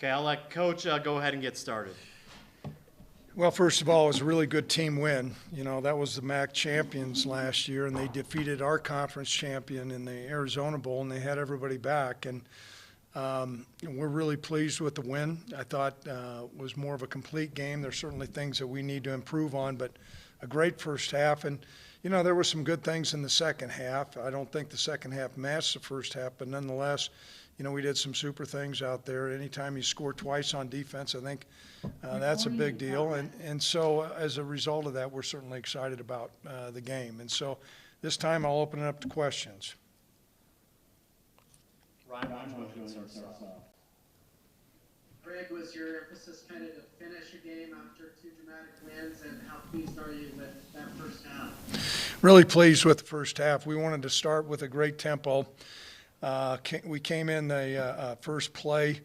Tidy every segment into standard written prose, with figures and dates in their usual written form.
Okay, I'll let Coach go ahead and get started. Well, first of all, it was a really good team win. You know, that was the MAC champions last year, and they defeated our conference champion in the Arizona Bowl, and they had everybody back. And we're really pleased with the win. I thought it was more of a complete game. There's certainly things that we need to improve on, but a great first half. And, you know, there were some good things in the second half. I don't think the second half matched the first half, but nonetheless, you know, we did some super things out there. Anytime you score twice on defense, I think that's a big deal. And so as a result of that, we're certainly excited about the game. And so this time I'll open it up to questions. Ryan, why don't you start us off? Greg, was your emphasis kind of to finish a game after two dramatic wins, and how pleased are you with that first half? Really pleased with the first half. We wanted to start with a great tempo. We came in the first play,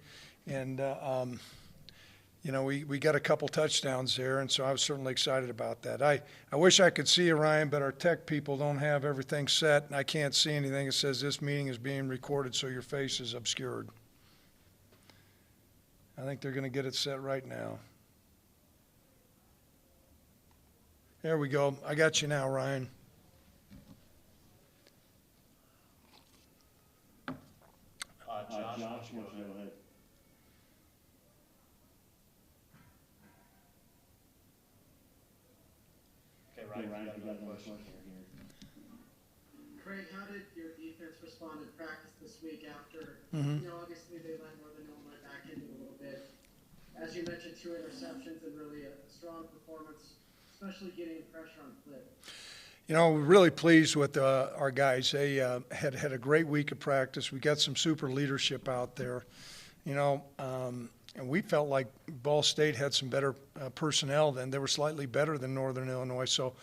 and you know, we got a couple touchdowns there, and so I was certainly excited about that. I wish I could see you, Ryan, but our tech people don't have everything set, and I can't see anything that says this meeting is being recorded, so your face is obscured. I think they're going to get it set right now. There we go. I got you now, Ryan. Josh, go ahead. Okay, Ryan, you got another question here. Craig, how did your defense respond in practice this week after, you know, obviously they let Northern Illinois back in a little bit. As you mentioned, 2 interceptions and really a strong performance, especially getting pressure on Flip. You know, we're really pleased with our guys. They had a great week of practice. We got some super leadership out there. You know, and we felt like Ball State had some better personnel than they were slightly better than Northern Illinois. So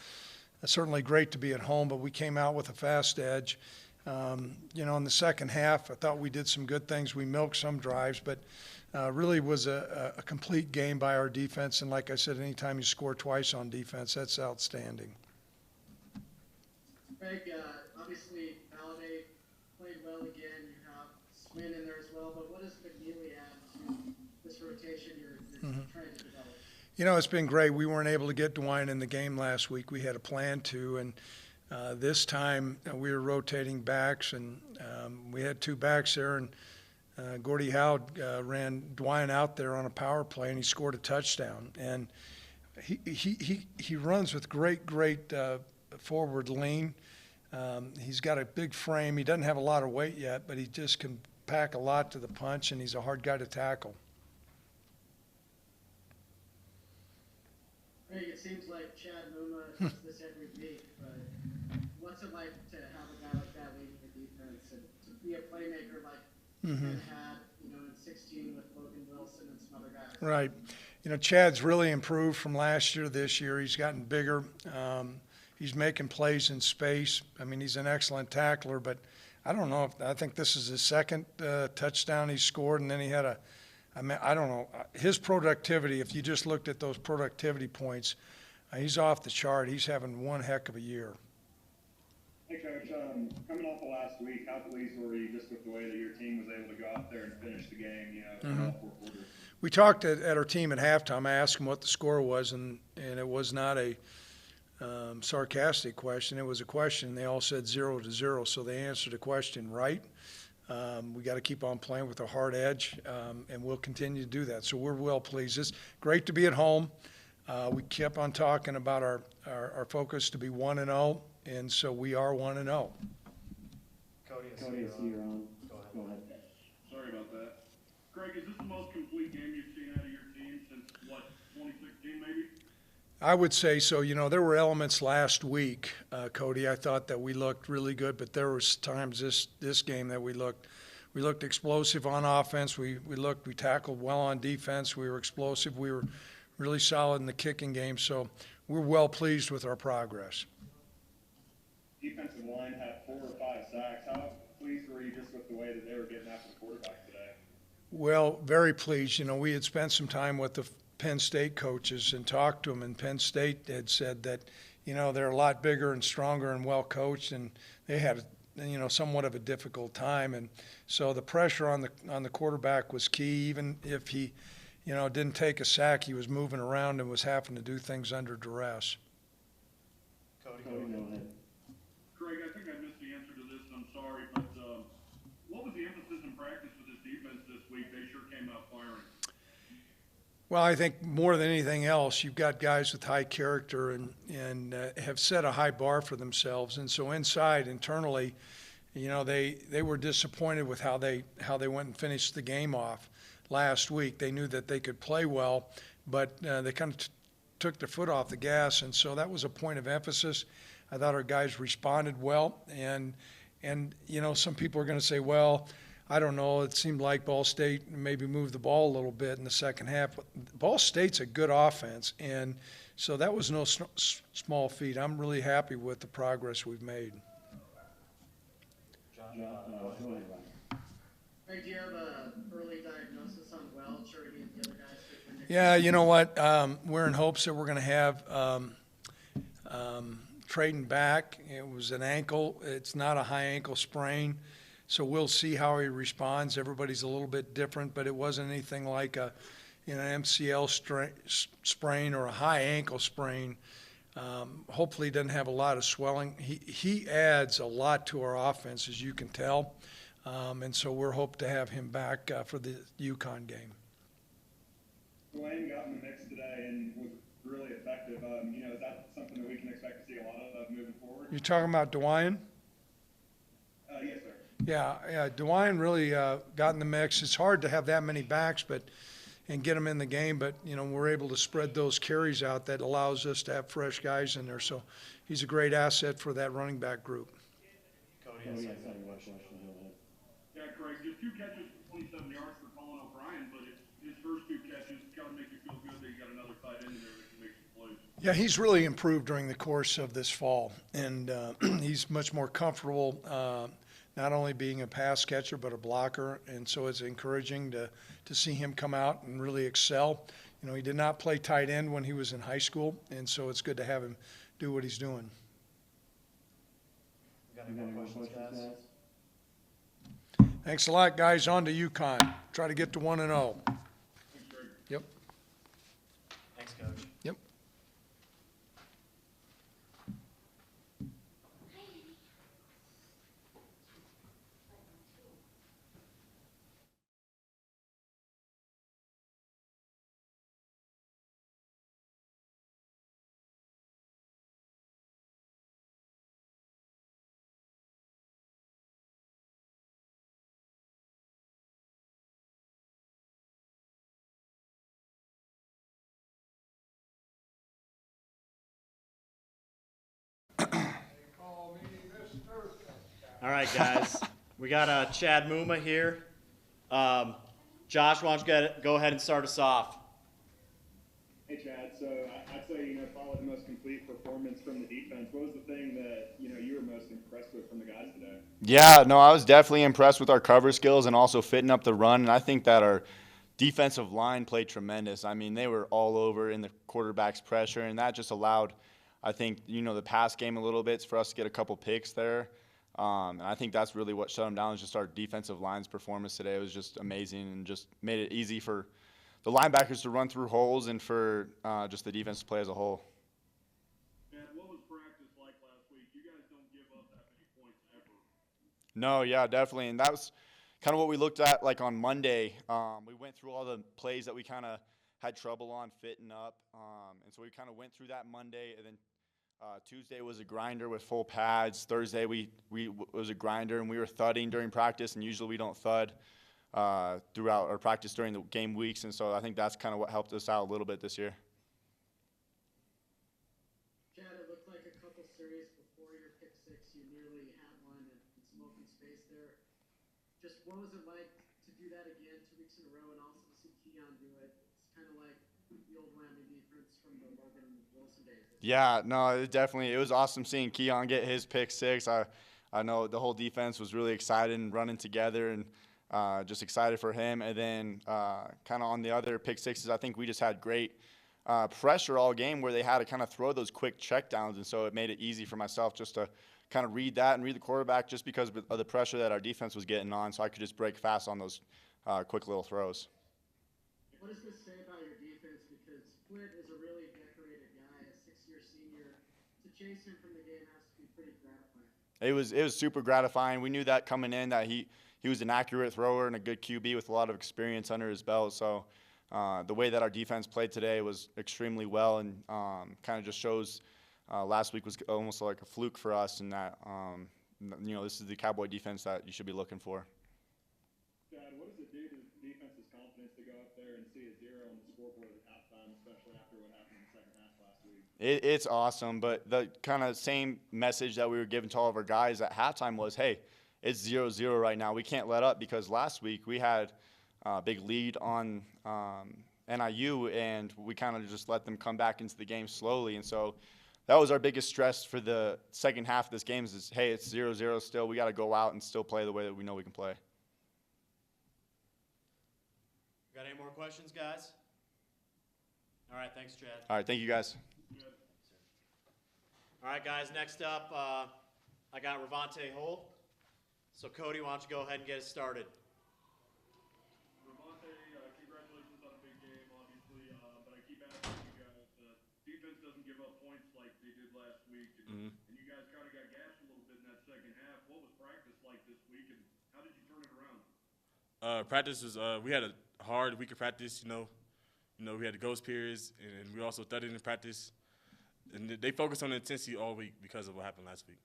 certainly great to be at home, but we came out with a fast edge. You know, in the second half, I thought we did some good things. We milked some drives, but really was a complete game by our defense. And like I said, anytime you score twice on defense, that's outstanding. Greg, obviously, Halliday played well again. You have Swin in there as well, but what does McNeely add to this rotation you're trying to develop? You know, it's been great. We weren't able to get DeWine in the game last week. We had a plan to, and this time we were rotating backs, and we had 2 backs there, and Gordie Howe ran DeWine out there on a power play, and he scored a touchdown. And he runs with great forward lean. He's got a big frame. He doesn't have a lot of weight yet, but he just can pack a lot to the punch, and he's a hard guy to tackle. Greg, it seems like Chad Muma does this every week, but what's it like to have a guy like that leading the defense and to be a playmaker like Chad had, you know, in 16 with Logan Wilson and some other guys? Right. You know, Chad's really improved from last year to this year. He's gotten bigger. He's making plays in space. I mean, he's an excellent tackler, but I don't know. I think this is his second touchdown he scored, and then he had I don't know. His productivity, if you just looked at those productivity points, he's off the chart. He's having one heck of a year. Hey, Coach, coming off of last week, how pleased were you just with the way that your team was able to go out there and finish the game, you know, in all 4 quarters? We talked at our team at halftime. I asked them what the score was, and it was not a sarcastic question. It was a question. They all said 0-0, so they answered the question right. We got to keep on playing with a hard edge, and we'll continue to do that. So we're well pleased. It's great to be at home. We kept on talking about our focus to be 1-0, and so we are 1-0. Cody, Go ahead. Sorry about that. Greg, is this the most complete game you've seen out of your team since, 2016 maybe? I would say so. You know, there were elements last week, Cody. I thought that we looked really good, but there was times this game that we looked explosive on offense. We tackled well on defense. We were explosive. We were really solid in the kicking game. So we're well pleased with our progress. Defensive line had 4 or 5 sacks. How pleased were you just with the way that they were getting after the quarterback today? Well, very pleased. You know, we had spent some time with the Penn State coaches and talked to them, and Penn State had said that, you know, they're a lot bigger and stronger and well coached, and they had somewhat of a difficult time. And so the pressure on the quarterback was key. Even if he, didn't take a sack, he was moving around and was having to do things under duress. Cody, Go ahead. Craig, I think I missed the answer to this, and I'm sorry, but what was the emphasis in practice for this defense this week? They sure came out firing. Well, I think more than anything else, you've got guys with high character and have set a high bar for themselves. And so internally, they were disappointed with how they went and finished the game off last week. They knew that they could play well, but they kind of took their foot off the gas, and so that was a point of emphasis. I thought our guys responded well, and some people are going to say, well, I don't know, it seemed like Ball State maybe moved the ball a little bit in the second half. But Ball State's a good offense, and so that was no small feat. I'm really happy with the progress we've made. John, go ahead. Ray, do you have an early diagnosis on Welch or any of the other guys? Yeah, you know what? We're in hopes that we're going to have Trayton back. It was an ankle. It's not a high ankle sprain. So we'll see how he responds. Everybody's a little bit different, but it wasn't anything like an MCL sprain or a high ankle sprain. Hopefully he doesn't have a lot of swelling. He adds a lot to our offense, as you can tell. And so we're hoping to have him back for the UConn game. Dwayne got in the mix today and was really effective. Is that something that we can expect to see a lot of moving forward? You're talking about DeWine? Yes, sir. Yeah, DeWine really got in the mix. It's hard to have that many backs and get them in the game, but, we're able to spread those carries out. That allows us to have fresh guys in there. So he's a great asset for that running back group. Cody, second question. Yeah, Craig, just 2 catches for 27 yards for Colin O'Brien, but his first 2 catches got to make you feel good that you got another tight end in there that can make some plays. Yeah, he's really improved during the course of this fall, and he's much more comfortable not only being a pass catcher but a blocker, and so it's encouraging to see him come out and really excel. He did not play tight end when he was in high school, and so it's good to have him do what he's doing. Got any more questions, guys? Thanks a lot, guys. On to UConn. Try to get to 1-0. Yep. Thanks, Coach. Yep. All right, guys. We got Chad Muma here. Josh, why don't you go ahead and start us off? Hey, Chad. So I'd say, probably the most complete performance from the defense. What was the thing that, you were most impressed with from the guys today? Yeah, no, I was definitely impressed with our cover skills and also fitting up the run. And I think that our defensive line played tremendous. I mean, they were all over in the quarterback's pressure, and that just allowed, I think, the pass game a little bit for us to get a couple picks there. And I think that's really what shut them down, is just our defensive line's performance today. It was just amazing and just made it easy for the linebackers to run through holes and for just the defense to play as a whole. And what was practice like last week? You guys don't give up that many points ever. No, yeah, definitely. And that was kind of what we looked at like on Monday. We went through all the plays that we kind of had trouble on fitting up. And so we kind of went through that Monday, and then Tuesday was a grinder with full pads. Thursday we was a grinder, and we were thudding during practice, and usually we don't thud throughout our practice during the game weeks, and so I think that's kind of what helped us out a little bit this year. Chad, it looked like a couple series before your pick six, you nearly had one and some open space there. Just what was it like to do that again 2 weeks in a row and also to see Keon do it? It's kind of like the old Wyoming defense from the Logan and Wilson days. Yeah, no, it was awesome seeing Keon get his pick six. I know the whole defense was really excited and running together, and just excited for him. And then kind of on the other pick sixes, I think we just had great pressure all game where they had to kind of throw those quick checkdowns, and so it made it easy for myself just to kind of read that and read the quarterback just because of the pressure that our defense was getting on, so I could just break fast on those quick little throws. What does this say about your defense? Because Flint is a really decorated guy, a six-year senior. To chase him from the game has to be pretty gratifying. It was super gratifying. We knew that coming in, that he was an accurate thrower and a good QB with a lot of experience under his belt. So the way that our defense played today was extremely well, and kind of just shows last week was almost like a fluke for us, and that this is the Cowboy defense that you should be looking for. Dad, what does it do to the defense's confidence to go up there and see a 0 on the scoreboard at halftime, especially after what happened in the second half last week? It's awesome, but the kind of same message that we were giving to all of our guys at halftime was, hey, it's 0-0 right now. We can't let up, because last week we had a big lead on NIU, and we kind of just let them come back into the game slowly. And so that was our biggest stress for the second half of this game is, hey, it's 0-0 still. We got to go out and still play the way that we know we can play. Got any more questions, guys? All right, thanks, Chad. All right, thank you, guys. All right, guys, next up, I got Ravante Holt. So, Cody, why don't you go ahead and get us started? Ravante, congratulations on a big game, obviously, but I keep asking you guys, defense doesn't give up points like they did last week, and you guys kind of got gashed a little bit in that second half. What was practice like this week, and how did you turn it around? Practice was we had a hard week of practice. We had the ghost periods, and we also studied in practice. And they focused on the intensity all week because of what happened last week.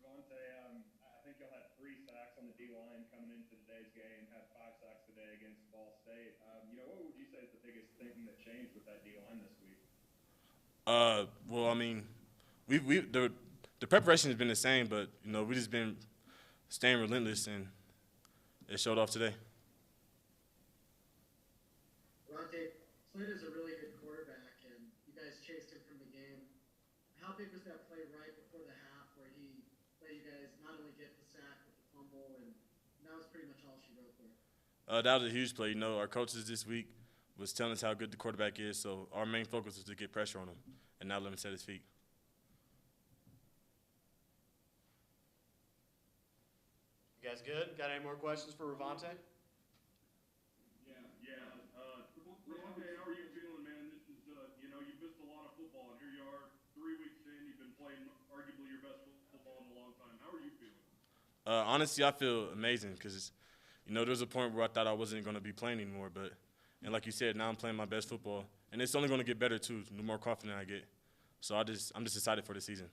Ravante, I think y'all had 3 sacks on the D-line coming into today's game, had 5 sacks today against Ball State. What would you say is the biggest thing that changed with that D-line this week? Well, I mean, the preparation has been the same, but we just been staying relentless, and it showed off today. Ravante, Flint is a really good quarterback, and you guys chased him from the game. How big was that play right before the half where he let you guys not only get the sack but the fumble, and that was pretty much all she wrote there? That was a huge play. Our coaches this week was telling us how good the quarterback is, so our main focus was to get pressure on him and not let him set his feet. You guys good? Got any more questions for Ravante? Ravante, how are you feeling, man? This is, you missed a lot of football, and here you are, 3 weeks in. You've been playing arguably your best football in a long time. How are you feeling? Honestly, I feel amazing because, there was a point where I thought I wasn't going to be playing anymore. And like you said, now I'm playing my best football, and it's only going to get better too. The more confident I get, so I'm just excited for the season.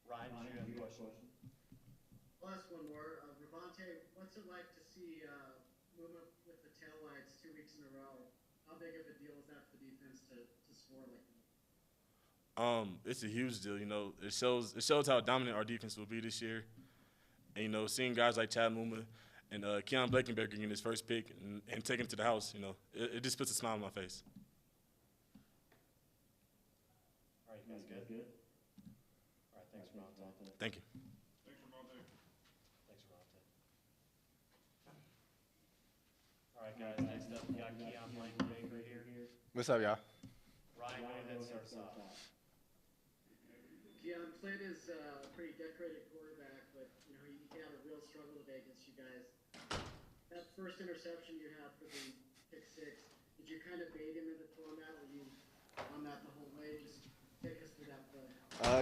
Ryan, do you have a question? I'll ask one more. Ravante, what's it like to see Muma with the tail lights 2 weeks in a row? How big of a deal is that for the defense to score like that? It's a huge deal. It shows how dominant our defense will be this year. And seeing guys like Chad Muma and Keon Blakenberg getting his first pick and taking him to the house, it just puts a smile on my face. All right, you guys good? All right, thanks, Ravante. Thank you. Thanks, Ravante. Thanks, Ravante. All right, guys, next up, we got Keon Blakenbaker here. What's up, y'all? Ryan, go ahead and start us off. Keon, Flint is a pretty decorated quarterback, but he had a real struggle today against you guys. That first interception you had for the pick 6, did you kind of bait him into throwing that? Were you on that the whole way? Just take us through that play.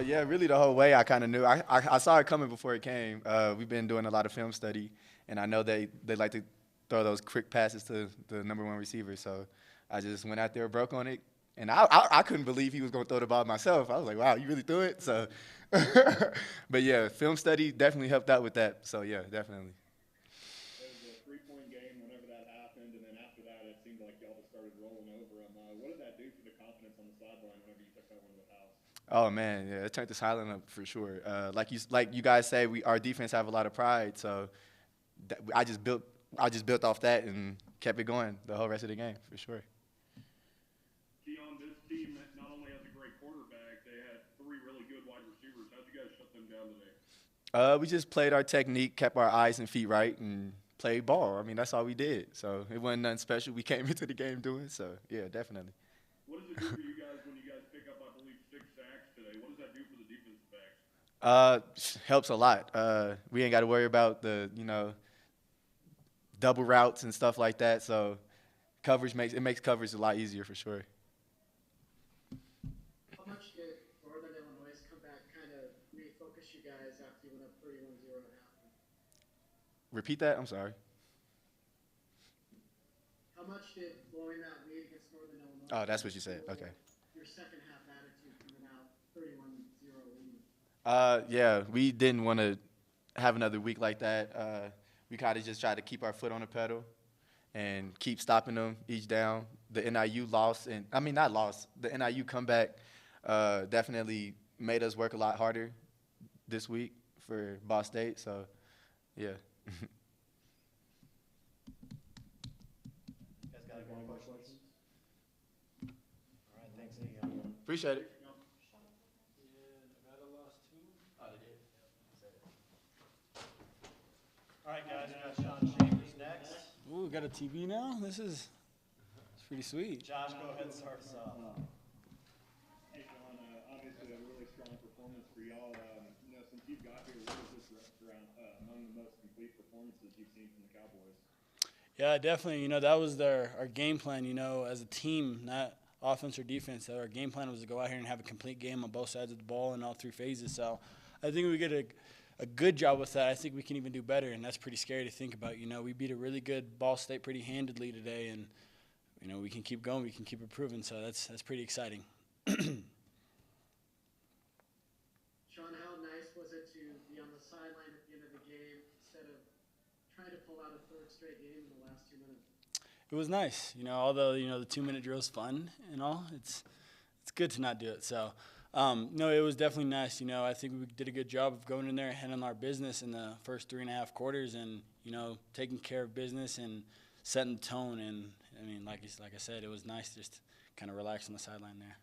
Yeah, really the whole way I kind of knew. I saw it coming before it came. We've been doing a lot of film study, and I know they like to throw those quick passes to the number 1 receiver. So I just went out there, broke on it, and I couldn't believe he was going to throw the ball myself. I was like, wow, you really threw it? So, but yeah, film study definitely helped out with that. So yeah, definitely. It was a 3-point game whenever that happened, and then after that, it seemed like y'all just started rolling over them. What did that do for the confidence on the sideline whenever you took that one to the house? Oh man, yeah, it turned the silent up for sure. Like you guys say, our defense have a lot of pride, so I just built off that and kept it going the whole rest of the game for sure. Keon, this team not only has a great quarterback, they had 3 really good wide receivers. How'd you guys shut them down today? We just played our technique, kept our eyes and feet right, and play ball. I mean, that's all we did. So it wasn't nothing special we came into the game doing. So, yeah, definitely. What does it do for you guys when you guys pick up, I believe, 6 sacks today? What does that do for the defensive backs? Helps a lot. We ain't got to worry about the, double routes and stuff like that. So coverage makes coverage a lot easier for sure. How much did Northern Illinois' comeback kind of refocus you guys after you went up 31-0 at half? Repeat that? I'm sorry. How much did blowing that lead against Northern Illinois? Oh, that's what you said. Okay. Your second half attitude coming out 31-0 lead. Yeah, we didn't want to have another week like that. We kind of just tried to keep our foot on the pedal and keep stopping them each down. The NIU loss, not loss, the NIU comeback definitely made us work a lot harder this week for Ball State. So, yeah. You guys got any more questions? All right, thanks, Ian. Appreciate it. All right, guys, we got Sean Chambers next. Ooh, we got a TV now? It's pretty sweet. Josh, go ahead and start us off. Hey, Sean, obviously a really strong performance for y'all. Since you've got here, what is this among the most complete performances you've seen from the Cowboys? Yeah, definitely. That was our game plan, as a team, not offense or defense. Our game plan was to go out here and have a complete game on both sides of the ball in all 3 phases. So I think we get a good job with that. I think we can even do better, and that's pretty scary to think about. We beat a really good Ball State pretty handedly today, and we can keep going, we can keep improving. So that's pretty exciting. Sean, how nice was it to be on the sideline at the end of the game instead of trying to pull out a third straight game in the last 2 minutes? It was nice, although the 2-minute drill is fun and all. It's good to not do it. So. No, it was definitely nice. I think we did a good job of going in there and handling our business in the first 3.5 quarters and, taking care of business and setting the tone. And, like I said, it was nice just to kind of relax on the sideline there.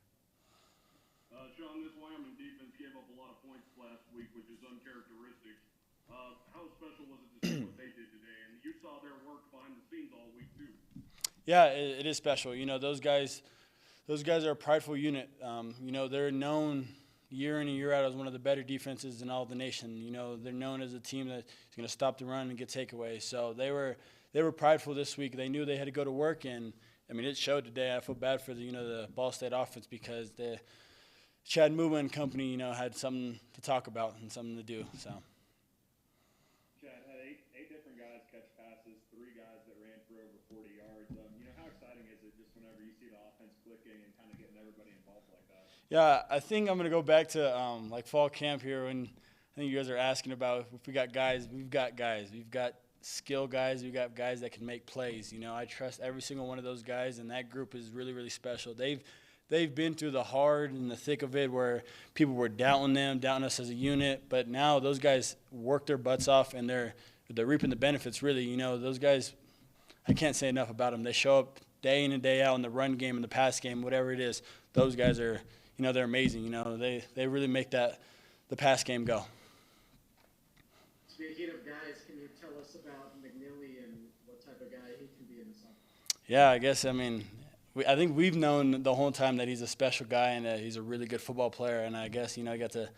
Sean, this Wyoming defense gave up a lot of points last week, which is uncharacteristic. How special was it to see what they did today? And you saw their work behind the scenes all week, too. Yeah, it is special. Those guys are a prideful unit. They're known year in and year out as one of the better defenses in all the nation. They're known as a team that's going to stop the run and get takeaways. So they were prideful this week. They knew they had to go to work, and it showed today. I feel bad for the Ball State offense because the Chad Muma and company had something to talk about and something to do. So. Chad had eight different guys catch passes, 3 guys that ran for over 40 yards. How exciting is it just whenever you see the offense clicking and kind of getting everybody involved like that? Yeah, I think I'm going to go back to fall camp here when I think you guys are asking about if we got guys. We've got guys. We've got skill guys. We've got guys that can make plays. I trust every single one of those guys, and that group is really, really special. They've been through the hard and the thick of it where people were doubting us as a unit, but now those guys work their butts off, and they're reaping the benefits, really. Those guys, I can't say enough about them. They show up day in and day out in the run game and the pass game, whatever it is. Those guys are, they're amazing. They really make the pass game go. Speaking of guys, can you tell us about McNeely and what type of guy he can be in the summer? Yeah, I guess, I think we've known the whole time that he's a special guy and that he's a really good football player, and I guess, I got to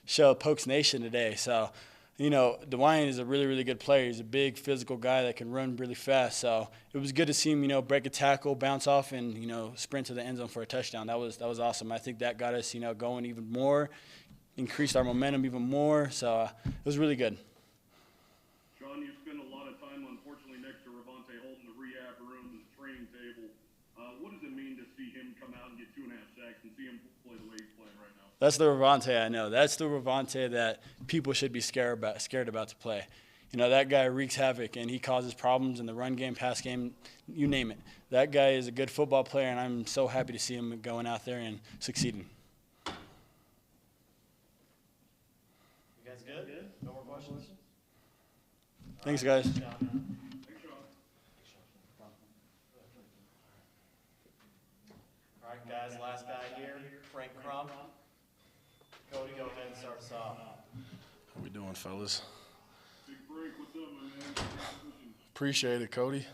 show Pokes Nation today. So, DeWine is a really, really good player. He's a big physical guy that can run really fast. So it was good to see him, break a tackle, bounce off, and, sprint to the end zone for a touchdown. That was awesome. I think that got us, going even more, increased our momentum even more. So it was really good. Sean, you spend a lot of time, unfortunately, next to Ravonte Holt in the rehab room and the training table. What does it mean to see him come out and get 2.5 sacks and see him play the way he's playing right now? That's the Ravonte I know. That's the Ravonte that people should be scared about to play. That guy wreaks havoc, and he causes problems in the run game, pass game, you name it. That guy is a good football player, and I'm so happy to see him going out there and succeeding. You guys good? No more questions? Thanks, guys. Thanks, Sean. All right, guys, last guy here, Frank Crump. Cody, go ahead and start us off. How we doing, fellas? Big break, what's up, my man? Appreciate it, Cody.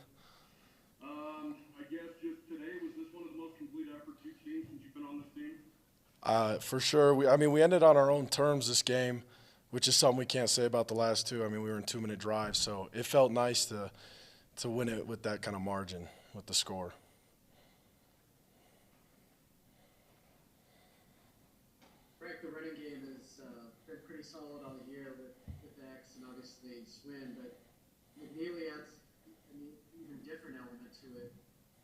I guess just today, was this one of the most complete efforts you've seen since you've been on this team? For sure. We ended on our own terms this game, which is something we can't say about the last two. We were in 2-minute drives, so it felt nice to win it with that kind of margin with the score. Frank, the running game has been pretty solid all year with X and obviously Swin, but McNeely adds an even different element to it.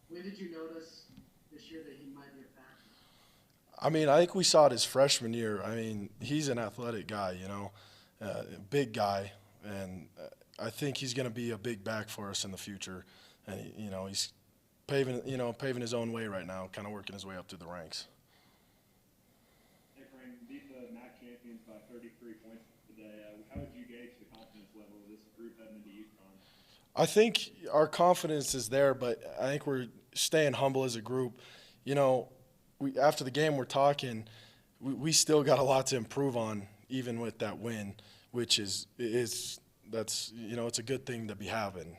When did you notice this year that he might be a factor? I think we saw it his freshman year. He's an athletic guy, big guy, and I think he's going to be a big back for us in the future. And he's paving his own way right now, kind of working his way up through the ranks. Hey Frank, beat the MAC champions by 33 points today. How would you gauge the confidence level of this group heading into UConn? I think our confidence is there, but I think we're staying humble as a group. After the game, we're talking. We still got a lot to improve on, even with that win, which it's a good thing to be having.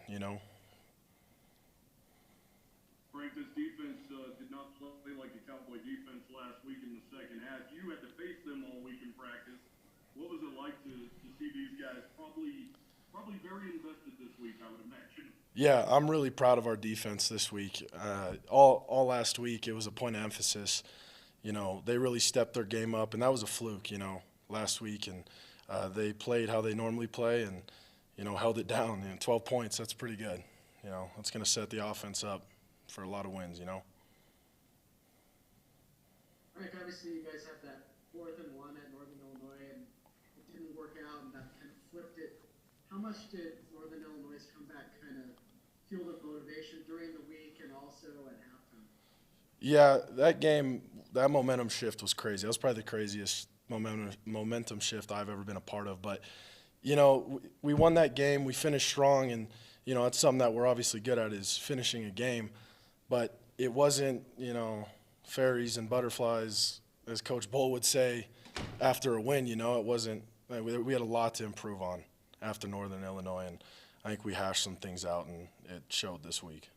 Frank, this defense did not play like a Cowboy defense last week in the second half. You had to face them all week in practice. What was it like to see these guys probably very invested this week, I would imagine? Yeah, I'm really proud of our defense this week. All last week, it was a point of emphasis. They really stepped their game up, and that was a fluke, last week. And they played how they normally play and, held it down. 12 points, that's pretty good. That's going to set the offense up for a lot of wins, Frank, obviously you guys had that 4th and 1 at Northern Illinois, and it didn't work out, and that kind of flipped it. How much did Northern Illinois' comeback kind of fuel the motivation during the week and also at halftime? Yeah, that game, that momentum shift was crazy. That was probably the craziest momentum shift I've ever been a part of. But, we won that game. We finished strong, and, that's something that we're obviously good at is finishing a game. But it wasn't, fairies and butterflies, as Coach Bull would say, after a win. It wasn't – we had a lot to improve on after Northern Illinois, and I think we hashed some things out, and it showed this week.